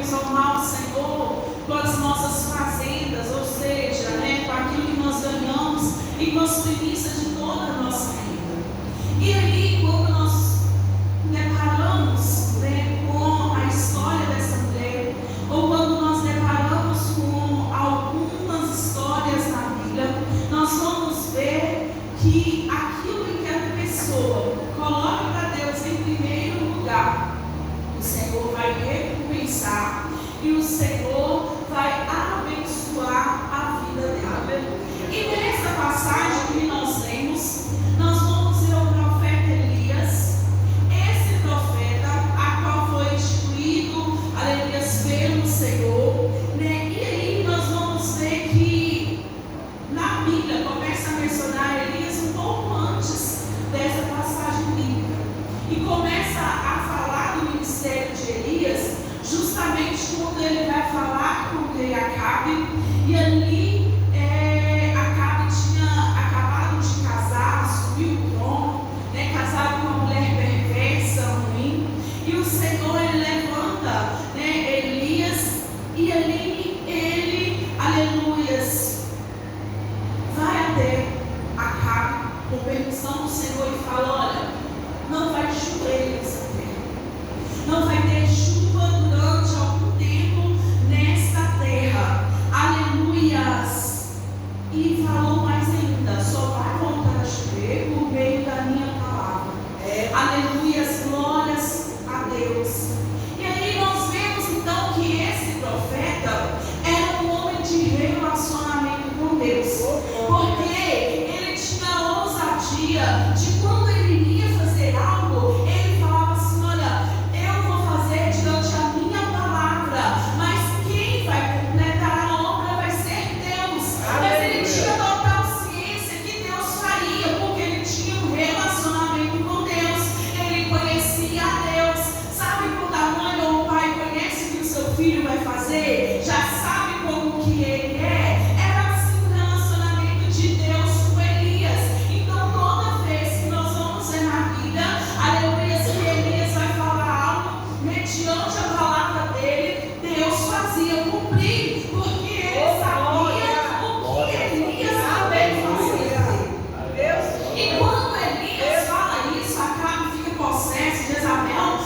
devemos honrar o Senhor com as nossas fazendas, ou seja, com aquilo que nós ganhamos e com as primícias de toda a nossa vida. E aí, quando nós deparamos com a história dessa mulher, ou quando nós deparamos com algumas histórias na Bíblia, nós vamos ver que aquilo que a pessoa coloca para Deus em primeiro lugar, o Senhor vai recompensar e o Senhor vai abençoar a vida dela. E nessa passagem que nós lemos, nós vamos ver o profeta Elias, esse profeta a qual foi instituído, aleluia, pelo Senhor, E aí nós vamos ver que na Bíblia começa a mencionar Elias um pouco antes dessa passagem bíblica, e começa a falar do ministério de Elias justamente quando ele vai falar com o rei Acabe, e ali Acabe tinha acabado de casar, assumiu o trono, casado com uma mulher perversa, ruim, e o Senhor ele levanta Elias, e ali ele, aleluias, vai até Acabe com permissão do Senhor e fala: olha, não vai chover nessa terra, não vai ter chuva durante algum tempo nesta terra, aleluias. E falou mais ainda: só vai voltar a chover por meio da minha palavra. Aleluias, glórias a Deus. E aí nós vemos então que esse profeta era um homem de relacionamento com Deus, porque ele tinha a ousadia de, quando ele iria fazer algo, ele falava assim: olha, eu vou fazer diante a minha palavra, mas quem vai completar a obra vai ser Deus. Mas ele tinha total ciência que Deus faria, porque ele tinha um relacionamento com Deus, ele conhecia a Deus. Sabe quando a mãe ou o pai conhece o que o seu filho vai fazer? Já sabe como que ele é? Era assim o relacionamento de Deus com Elias. Então toda vez que nós vamos ver na Bíblia, aleluia, que Elias vai falar algo, mediante a palavra dele, Deus fazia cumprir, porque ele sabia o que Elias também fazia. E quando Elias fala isso, Acabe fica possesso, Jezabel,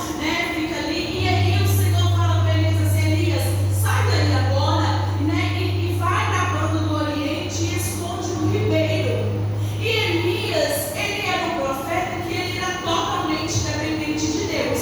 fica ali, e aí o Senhor fala para Elias assim: Elias, sai daí agora, e vai na banda do Oriente e esconde no ribeiro. E Elias, ele era um profeta que ele era totalmente dependente de Deus.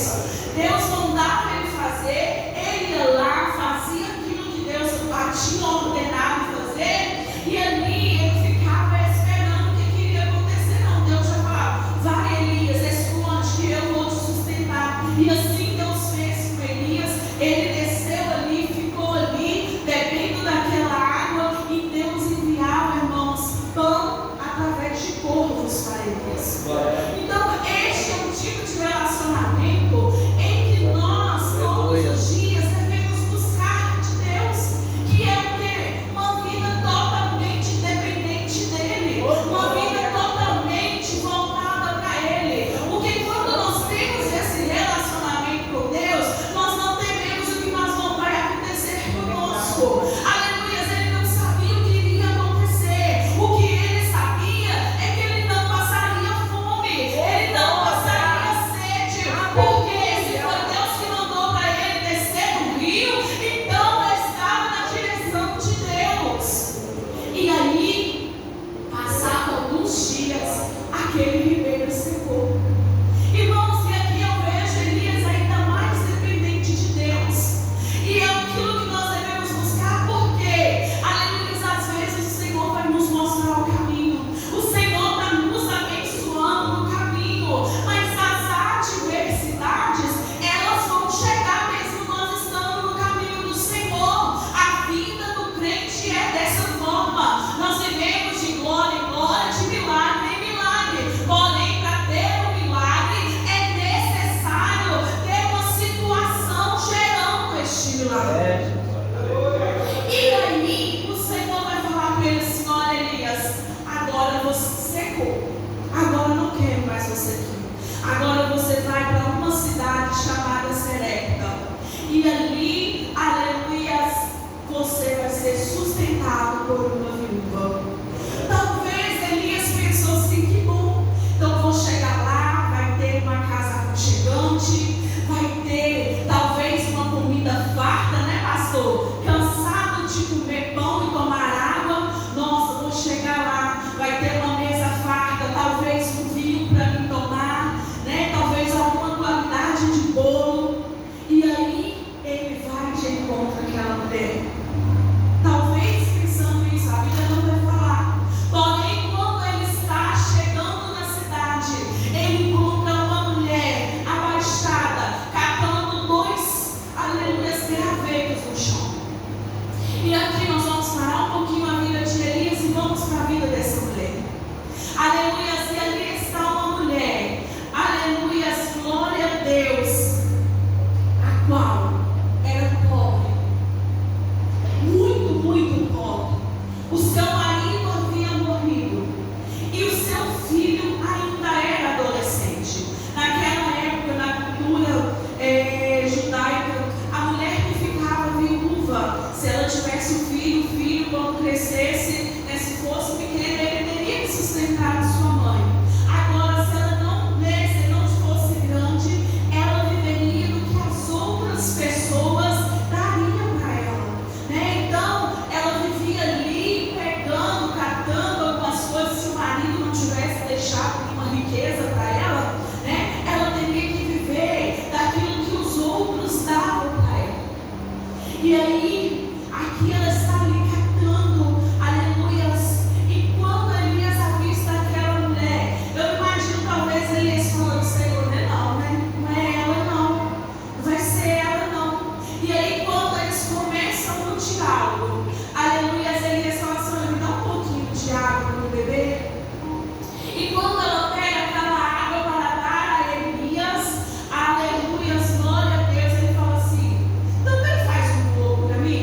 Deus mandava ele fazer, ele ia lá, fazia aquilo que Deus tinha ordenado fazer, e ali ele ficava esperando o que iria acontecer. Não, Deus já falava: vai, Elias, esconde que eu vou te sustentar. E assim Deus fez com Elias. Ele desceu ali, ficou ali, bebendo daquela água, e Deus enviava, irmãos, pão através de corvos para Elias. Então este é um tipo de relacionamento em que nós todos os dias devemos buscar de Deus, que é o quê? Uma vida totalmente dependente dele, uma vida totalmente voltada para ele. Porque quando nós temos esse relacionamento com Deus, nós não tememos o que vai acontecer conosco. Aleluia, ele não sabia o que iria acontecer. O que ele sabia é que ele não passaria fome, ele não passaria sede, porque se foi Deus que mandou para ele descer no rio, então ele estava na direção de Deus. E aí, passaram alguns dias, aquele ribeiro secou. Irmãos, e aqui eu vejo Elias ainda mais dependente de Deus. E é aquilo que nós devemos buscar, porque, aleluia, às vezes o Senhor vai nos mostrar o caminho, o Senhor está nos abençoando no caminho, mas as adversidades, elas vão chegar mesmo nós estando no caminho do Senhor. A vida do crente é dessa forma. Nós vivemos de glória em glória, de milagre em milagre. Porém, para ter um milagre é necessário ter uma situação gerando este milagre. E aí o Senhor vai falar para ele assim: olha, Elias, agora você secou, agora não quero mais você aqui. Agora você vai para uma cidade chamada Serepta, e ali E aí, aqui ela está ali catando, aleluias. E quando Elias avista aquela mulher, eu imagino talvez Elias falando: Senhor, não é não, né? Não é ela não, não vai ser ela não. E aí quando eles começam no diálogo, aleluias, Elias fala assim: olha, me dá um pouquinho de água para eu beber. E quando ela pega aquela água para dar a Elias, aleluias, glória a Deus, ele fala assim: também faz um pouco para mim.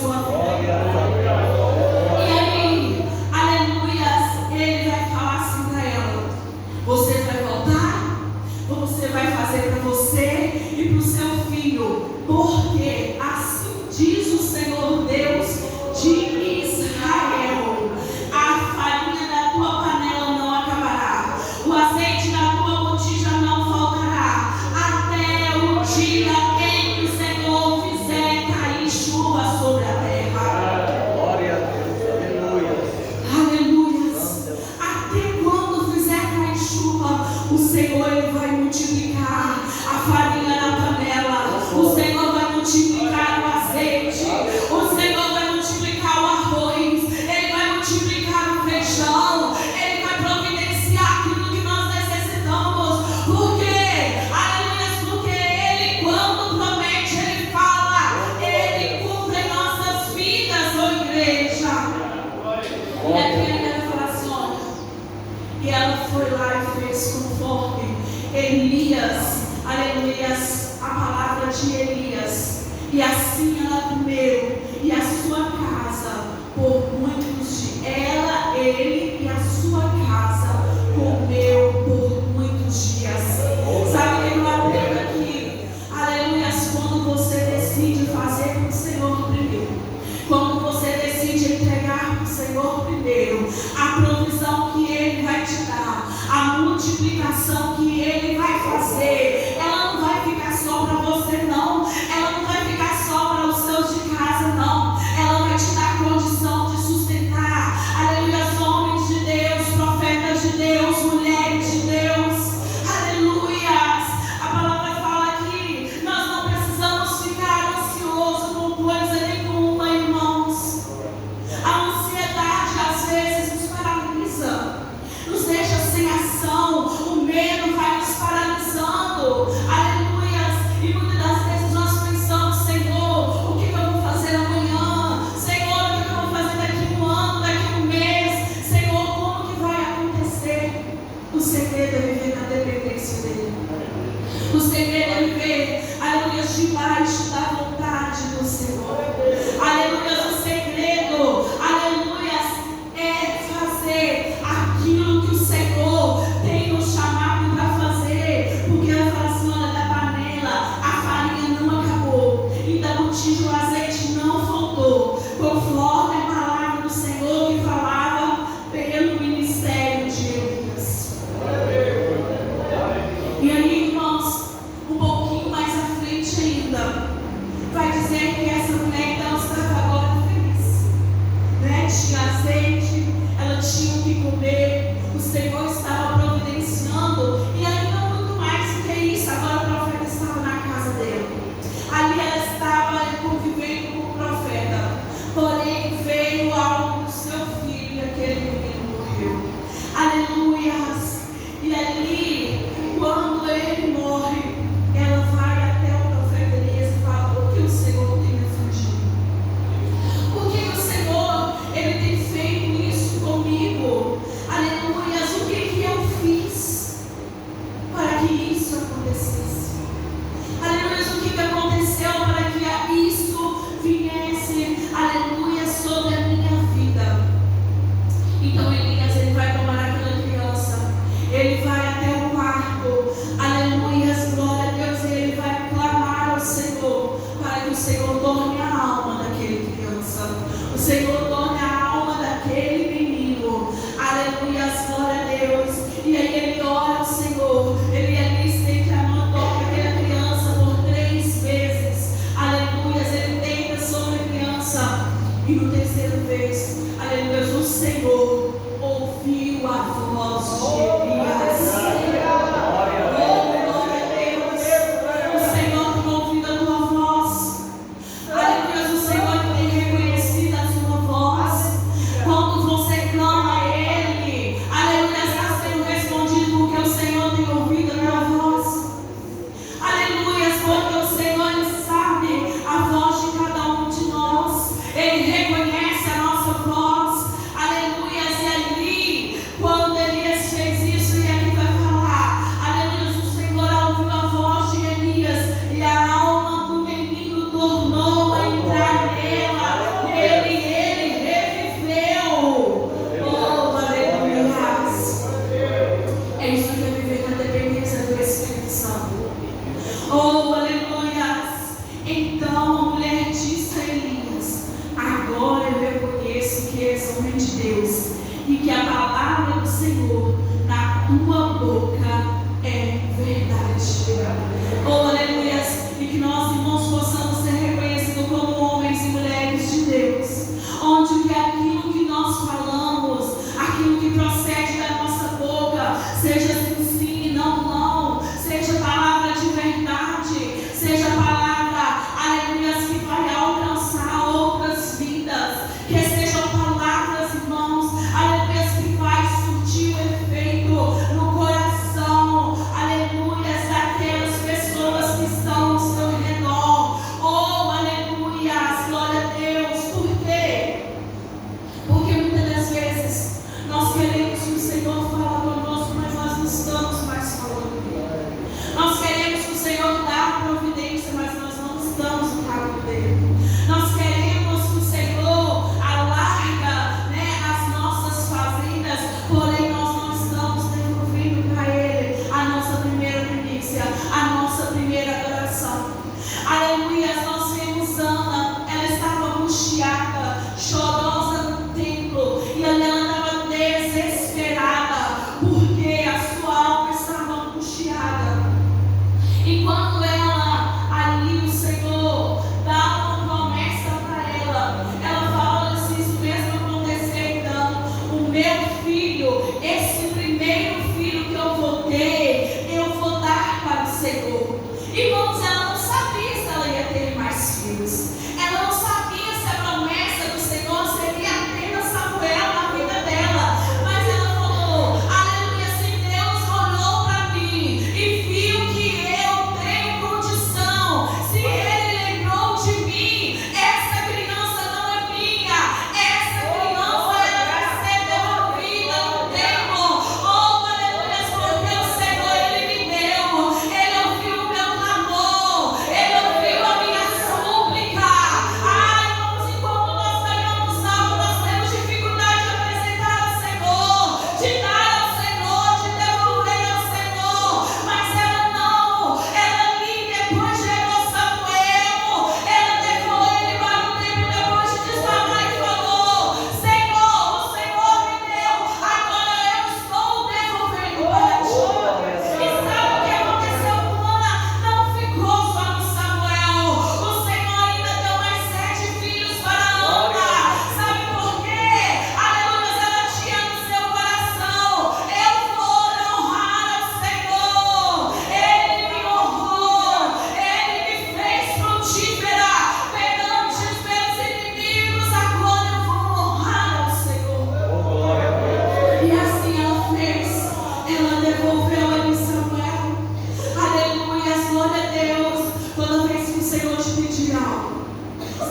sua vida. E aí, aleluias, ele vai falar assim para ela: você vai voltar, você vai fazer para você e para o seu filho, porque assim diz o Senhor Deus de Israel: a farinha da tua panela não acabará, o azeite da tua botija não faltará, até o dia em que o Senhor fizer cair chuva sobre a terra. Glória a Deus, Aleluia. Até quando fizer cair chuva, o Senhor ele vai multiplicar a farinha na panela, o Senhor vai multiplicar o azeite, o Senhor vai multiplicar o arroz, ele vai multiplicar o feijão, ele vai providenciar aquilo que nós necessitamos. Por quê? Aleluia, porque ele, quando promete, ele fala, ele cumpre em nossas vidas, ô igreja. E aqui ele vai falar assim: olha, e ela foi lá e fez conforme Elias, aleluia, a palavra de Elias. E assim ela comeu, e a sua casa, por muitos dias. Ela, ele e a sua casa comeu por muitos dias. Sabe que eu aprendo aqui? Aleluia, quando você decide fazer com o Senhor primeiro, quando você decide entregar para o Senhor primeiro, a provisão que Ele vai te dar, a multiplicação que Ele vai fazer, ela não vai ficar só para você não, ela não vai ficar só para os seus de casa não, ela vai te dar condição de sustentar, aleluia, homens de Deus, profetas de Deus, mulheres de Deus, aleluia. A palavra fala que nós não precisamos ficar ansiosos com coisa nenhuma, irmãos. A ansiedade às vezes nos paralisa, nos deixa sem ação, o medo vai nos paralisando, aleluia. E muitas das vezes nós pensamos: Senhor, o que eu vou fazer amanhã? Senhor, o que eu vou fazer daqui um ano, daqui um mês? Senhor, como que vai acontecer? O segredo é viver na dependência dEle. O segredo é viver, aleluia, debaixo da vontade do Senhor. Aleluia, o segredo, aleluia, é fazer aquilo que o Senhor tem nos chamado para fazer. Porque ela fala assim: olha, da panela a farinha não acabou, e da botija o azeite não faltou, conforme a palavra do Senhor que falava pelo ministério de Elias. E aí, irmãos, um pouquinho mais à frente ainda, vai dizer que essa mulher então estava agora feliz, né? Tinha azeite, ela tinha o que comer, o Senhor estava providenciando, e ainda muito mais do que isso. Agora o profeta estava na casa dela, ali ela estava convivendo com o profeta, porém veio algo do seu filho e aquele menino morreu. Aleluia. E ali, quando ele morre, ela vai até o profeta Elias e fala: por que o Senhor tem me afligido? Por que o Senhor, ele tem feito isso comigo? Aleluia, o que eu fiz para que isso acontecesse? Aleluia, o que aconteceu para que isso viesse, aleluia, sobre a minha vida? Então Elias, ele vai tomar aquela criança, ele vai até o quarto, aleluia, glória a Deus, e ele vai clamar ao Senhor, para que o Senhor torne a alma daquele criança, o Senhor torne a alma daquele menino, aleluia, glória a Deus. E aí ele ora ao Senhor, ele ali estende a mão, toca aquela criança por 3 vezes, aleluia, ele deita sobre a criança, e no terceiro vez, aleluia, o Senhor ouviu a voz de Elias. Quando Elias fez isso, e aqui vai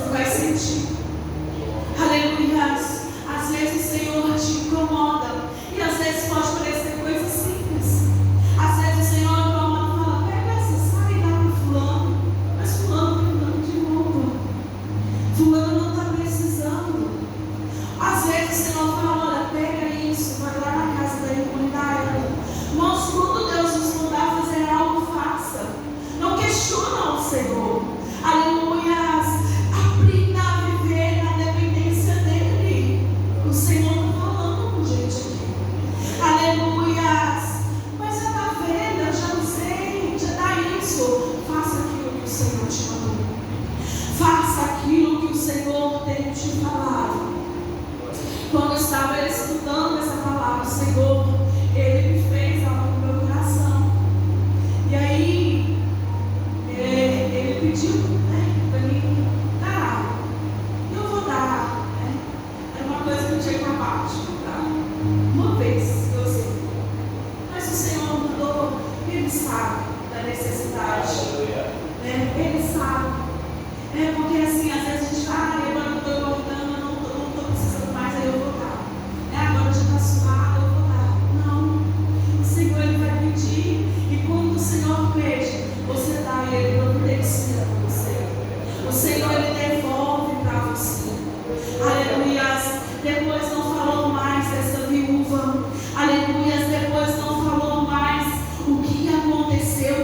Você vai sentir. Aleluias. Às vezes o Senhor te incomoda. E às vezes pode parecer coisa simples. Às vezes o Senhor incomoda e fala: pega essa, sai e dá para fulano. Mas fulano está dando de roupa. Fulano não está precisando. Às vezes o Senhor fala: olha, pega isso, vai lá na casa da irmã e dá ela. Mas quando Deus nos mandar fazer algo, faça. Não questiona o Senhor. Aleluias. Aprenda a viver na dependência dEle. O Senhor está falando com gente aqui. Aleluias. Mas já está vendo, eu já não sei, já dá isso. Faça aquilo que o Senhor te mandou. Faça aquilo que o Senhor tem te falado. Quando eu estava escutando essa palavra, o Senhor, Ele me fez algo no meu coração. E aí, Ele pediu, para mim dar. Eu vou dar. Era uma coisa que eu tinha acabado de comprar. Uma vez, eu sei. Mas o Senhor mandou, Ele sabe da necessidade. Ele sabe. Porque assim, às vezes a gente fala: agora eu estou engordando, eu não estou precisando mais, aí eu vou dar. Agora já está suado, eu vou dar. Não. O Senhor, Ele vai pedir. E quando o Senhor pede, você dá e Ele providencia para você. O Senhor, Ele devolve para você. Aleluias. Depois não falou mais dessa viúva. Aleluias. Depois não falou mais o que aconteceu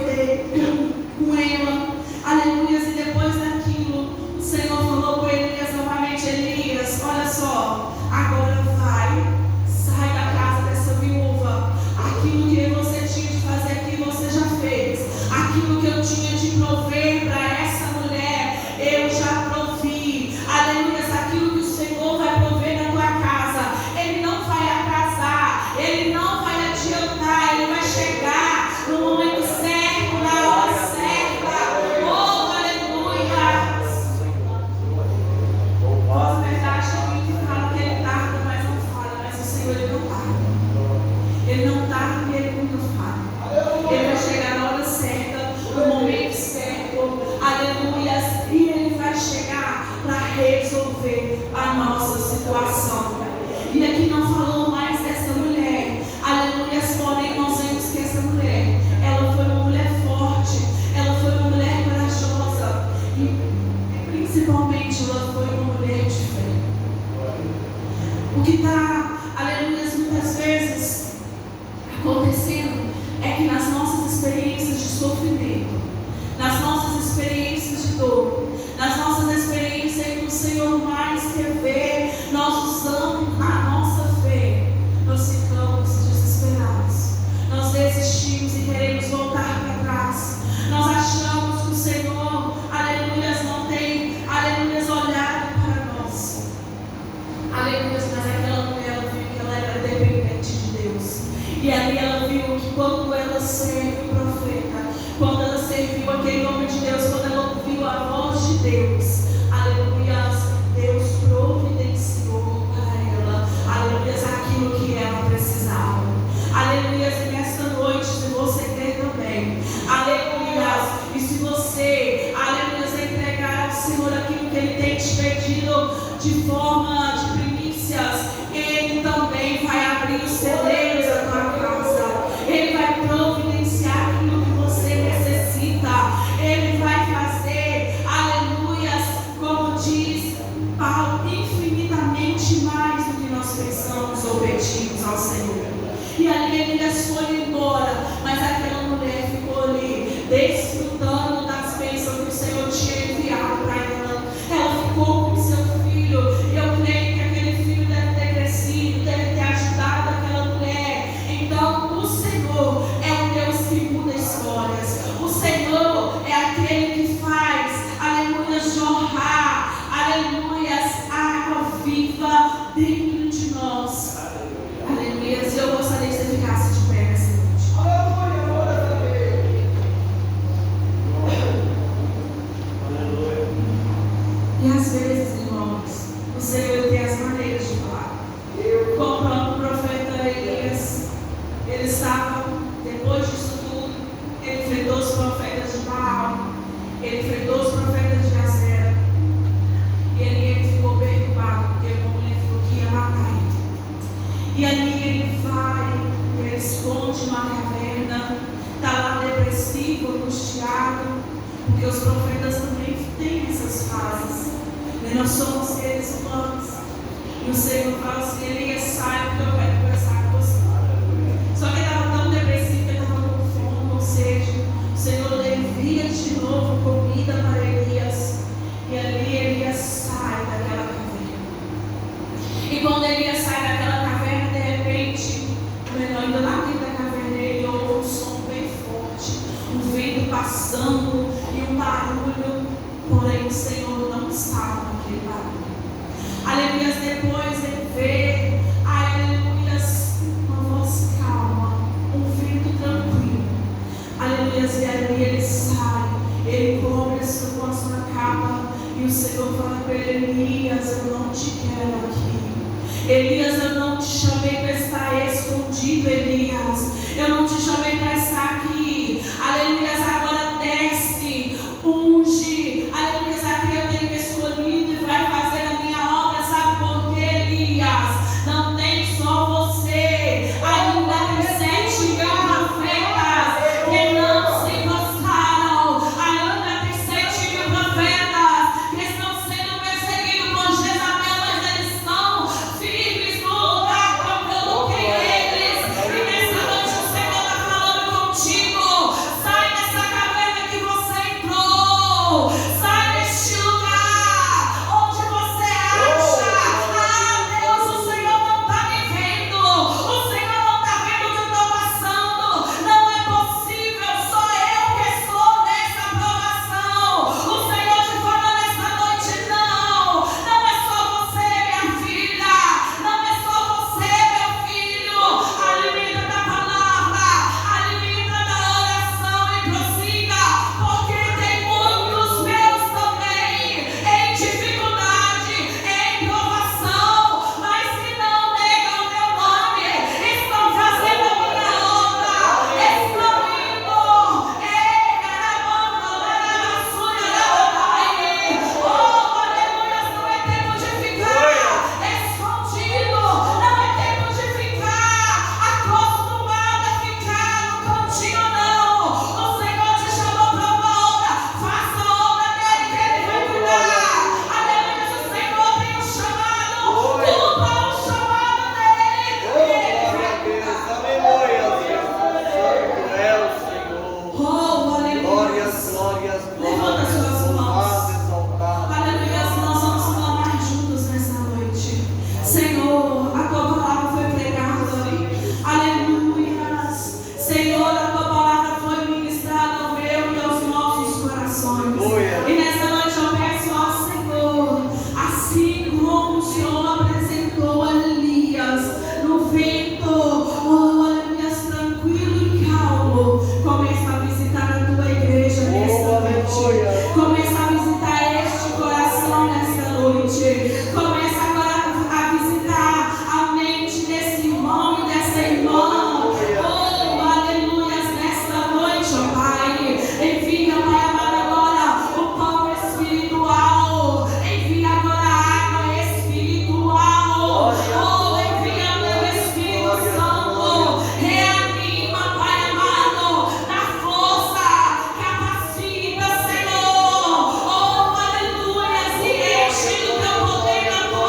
com ela. Aleluias. E depois daquilo, o Senhor falou com Elias novamente: Elias, olha só, agora vai, sai da casa dessa viúva. Aquilo que você tinha de fazer aqui, você já fez. Aquilo que eu tinha de prover para essa mulher, eu já provi. Aleluias. Aquilo que o Senhor vai prover na tua casa, Ele não vai atrasar, Ele não vai adiantar, Ele vai chegar no momento certo, na hora certa. Oh, aleluia. Na verdade, alguém que fala que Ele tarda, mas não falha. Mas o Senhor, Ele não tarda. Ele não tarda e Ele nunca falha. Ele vai chegar na hora certa, no momento certo. Aleluia. E Ele vai chegar para resolver a nossa situação. E aqui não falou mais dessa mulher. Aleluia. Porém, nós vemos que essa mulher, ela foi uma mulher forte. Ela foi uma mulher corajosa. E principalmente ela foi uma mulher de fé. O que está, aleluia, muitas vezes acontecendo é que nas nossas experiências de sofrimento, nas nossas experiências de dor, nas nossas experiências em que o Senhor mais quer ver nós usando a nossa fé, nós ficamos desesperados, nós desistimos e queremos voltar para trás. Nós achamos que o Senhor, aleluia, não tem, aleluia, olhado para nós. Aleluia. Mas aquela mulher, ela viu que ela era dependente de Deus. E ali ela viu que quando ela serviu o profeta, quando ela serviu aquele homem de Deus, quando ela ouviu a voz de Deus, aleluia, Deus providenciou para ela, aleluia, aquilo que ela precisava. Aleluia. E nesta noite, se você quer também, aleluia, e se você, aleluia, entregar ao Senhor aquilo que Ele tem te pedido de forma de primícias, Ele também vai abrir os celeiros da tua casa. Ele vai providenciar aquilo que você necessita. Ele vai fazer, aleluia, como diz Paulo, infinitamente mais do que nós pensamos ou pedimos ao Senhor. E ali ele foi embora, mas aquela mulher ficou ali, desfrutando das bênçãos que o Senhor tinha enviado para ela. Ela ficou com seu filho, e eu creio que aquele filho deve ter crescido, deve ter ajudado aquela mulher. Então, o Senhor é o Deus que muda histórias. O Senhor é aquele que faz, aleluia, jorrar, aleluia, água viva dentro de nós. Aleluia. E eu gostaria que você ficasse de pé nessa noite. E às vezes, irmãos, o Senhor tem as maneiras de falar. Como o próprio profeta Elias, ele estava, depois disso tudo, ele enfrentou os profetas de Baal, ele enfrentou os profetas de Azera. E nós somos seres humanos. E o Senhor fala assim: Elias, sai porque eu quero conversar com você. Só que ele estava tão depressivo que ele estava com fome, ou seja, o Senhor envia de novo comida para Elias. E ali Elias sai daquela caverna. E quando Elias sai daquela caverna, de repente, o menor ainda lá dentro da caverna, ele ouve um som bem forte, um vento passando e um barulho, porém o Senhor não estava naquele barulho. Aleluia, depois ele vê, aleluia, uma voz calma, um vento tranquilo. Aleluia, e ali ele sai, ele cobre com a sua capa, e o Senhor fala para ele: Elias, eu não te quero aqui. Elias, eu não te chamei para estar escondido, Elias. Eu não te chamei para estar aqui. Aleluia, agora desce, unge. Aleluia, aqui eu tenho pessoa linda e vai fazer a minha obra. Sabe por quê, Elias? Não tem só você. Ainda tem 7.000 profetas que não se gostaram. Ainda tem 7.000 profetas que estão sendo perseguidos por Jezabel, mas eles estão firmes no lugar que eu coloquei eles. E nessa noite o Senhor está falando contigo: sai dessa caverna que você entrou, sai deste lugar onde você acha: Deus, o Senhor não está me vendo, o Senhor não está vendo o que eu estou passando, não é possível, sou eu que estou nessa provação. O Senhor te fala nessa noite: não é só você, minha filha, não é só você, meu filho. Alimenta da palavra, alimenta da oração e prossiga, porque tem muitos meus também em dificuldade, em provação, mas que não negam o meu nome, estão fazendo a minha obra, estão indo. Oh, aleluia, não é tempo de ficar escondido, não é tempo de ficar acostumado a ficar no cantinho, não. O Senhor te chamou para uma obra, faça a obra dele que ele vai cuidar. Aleluia, o Senhor tem um chamado, cumpra o chamado dele e ele Glória vai a Deus, cuidar. aleluia, Santo é o Senhor. Oh, aleluia. Glórias, glórias, Levanta glórias. suas mãos. Louvado, exaltado. Aleluia, nós vamos clamar juntos nessa noite. Senhor, a tua palavra foi pregada. Aleluia. Senhor, a tua palavra foi ministrada ao meu e aos nossos corações. Aleluia. E nessa noite eu peço ao Senhor, assim como o Senhor apresentou a Elias no vento, oh, aleluia, tranquilo e calmo, começa a visitar a tua igreja nesta noite. Aleluia. Começa a visitar este coração nesta noite. Começa agora a visitar a mente desse irmão e dessa irmã. Oh, aleluia, nesta noite, ó Pai. Envia, Pai amado, agora o pão espiritual. Envia agora a água espiritual. Oh, envia meu Espírito Santo. Reanima, Pai amado, na força, capacita, Senhor. Oh, aleluia, se enche do teu poder, da tua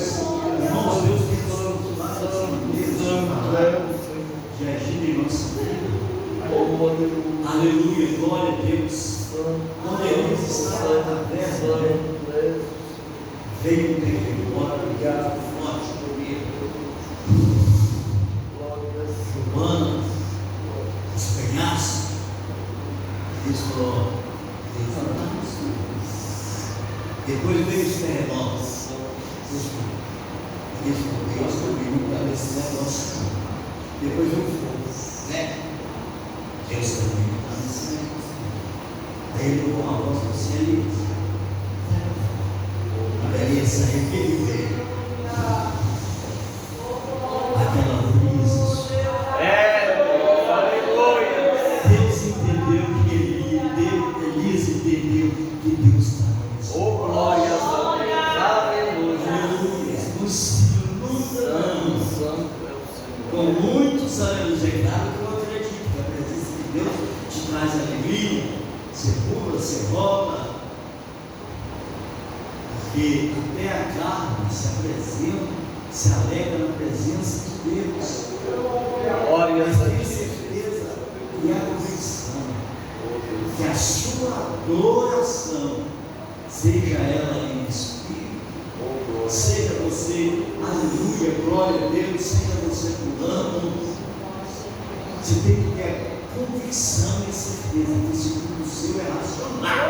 Irmãos, Deus tem várias maneiras de agir em nossa vida. Aleluia, glória a Deus. Quando Elias estava na caverna, veio um terremoto forte do medo. Humana, os penhascos. Deus falou, depois veio os terremotos. Deus comigo para esse negócio. Depois veio o fogo, né? Deus também está nesse negócio. Aí ele com uma voz assim, Elias. Elias saiu, que ele veio. Aquela brisa. Deus entendeu que Elias entendeu que Deus estava nesse negócio. Glória a Deus. Aleluia. Nos iludamos com muitos anos. É claro que eu acredito que a presença de Deus te traz alegria, você pula, você roda, porque até a carne se apresenta, se alegra na presença de Deus. Glória a Mas tenha Deus. certeza e a convicção que a sua adoração, seja ela em espírito, seja você, aleluia, glória a Deus, seja você pulando, você tem que ter convicção e certeza que esse mundo seu é racional.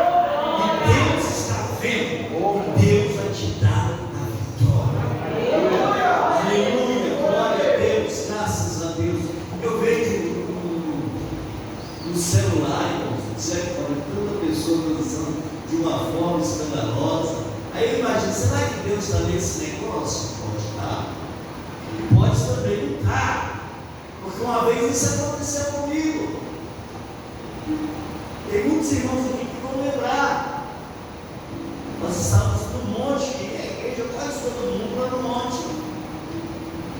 E Deus está vendo, e Deus vai te dar a vitória. Aleluia, glória a Deus, graças a Deus. Eu vejo no celular, tanta pessoa dançando de uma forma escandalosa. Aí eu imagino, será que Deus está nesse negócio? Pode estar. Ele pode também não estar. Porque uma vez isso aconteceu comigo. Tem muitos irmãos aqui que vão lembrar. Nós estávamos no monte, e a igreja quase todo mundo lá no monte.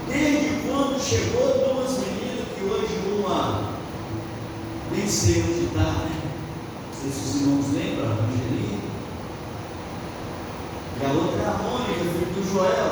Desde quando chegou duas meninas, que hoje uma nem sei onde está, né? Não sei se os irmãos lembram, a Angelina. E a outra é a Mônica, filha do Joel.